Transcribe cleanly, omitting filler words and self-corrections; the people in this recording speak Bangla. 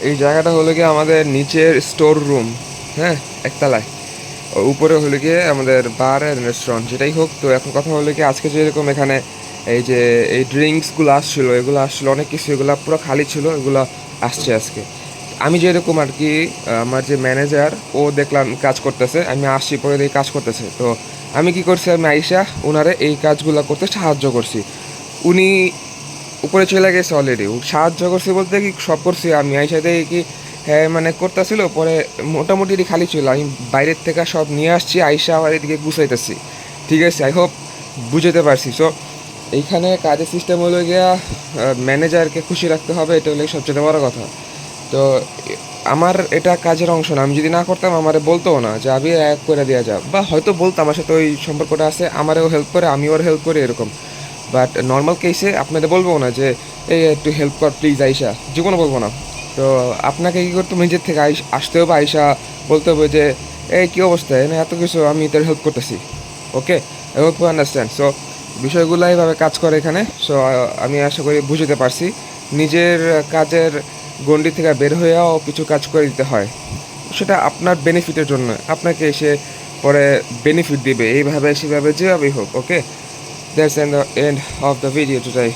এই জায়গাটা হলো গিয়ে আমাদের নিচের স্টোর রুম। হ্যাঁ, একতলায়। উপরে হলো গিয়ে আমাদের বার অ্যান্ড রেস্টুরেন্ট, যেটাই হোক। তো এখন কথা হলো কি, আজকে যেরকম এখানে এই যে এই ড্রিঙ্কসগুলো আসছিলো, এগুলো আসছিলো অনেক কিছু, এগুলো পুরো খালি ছিল, এগুলো আসছে আজকে। আমি যেরকম আর কি, আমার যে ম্যানেজার, ও দেখলাম কাজ করতেছে, আমি আসছি পরে দেখি কাজ করতেছে। তো আমি কি করছি, আমি আইসা ওনারে এই কাজগুলো করতে সাহায্য করছি। উনি উপরে চলে গেছে অলরেডি। সাহায্য করছি বলতে কি, সব করছি আমি আইসা দেখি কি, হ্যাঁ মানে করতেছিল, পরে মোটামুটি এটি খালি ছিল। আমি বাইরের থেকে সব নিয়ে আসছি, আইসা আবার এদিকে গুছাইতেছি। ঠিক আছে, আই হোপ বুঝতে পারছি। সো এইখানে কাজের সিস্টেম হলো গিয়া, ম্যানেজারকে খুশি রাখতে হবে, এটা হলো সবচেয়ে বড় কথা। তো আমার এটা কাজের অংশ না। আমি যদি না করতাম আমারে বলতো না যে আমি এক করে দেওয়া যাও, বা হয়তো বলতাম আমার সাথে ওই সম্পর্কটা আছে, আমারও হেল্প করে আমি ওর হেল্প করি এরকম। বাট নর্মাল কেসে আপনাদের বলবো না যে এই একটু হেল্প কর প্লিজ আইসা, জীবনে বলবো না। তো আপনাকে কী করতে হবে, নিজের থেকে আসতে হবে, আইসা বলতে হবে যে এই কী অবস্থা, এনে এত কিছু, আমি তোর হেল্প করতেছি। Okay, I hope you understand. So বিষয়গুলো এইভাবে কাজ করে এখানে। সো আমি আশা করি বুঝতে পারছি। নিজের কাজের গণ্ডি থেকে বের হয়েও কিছু কাজ করে দিতে হয়, সেটা আপনার বেনিফিটের জন্য। আপনাকে এসে পরে বেনিফিট দিবে এইভাবে সেভাবে, যেভাবেই হোক। ওকে, that's the end of the video today.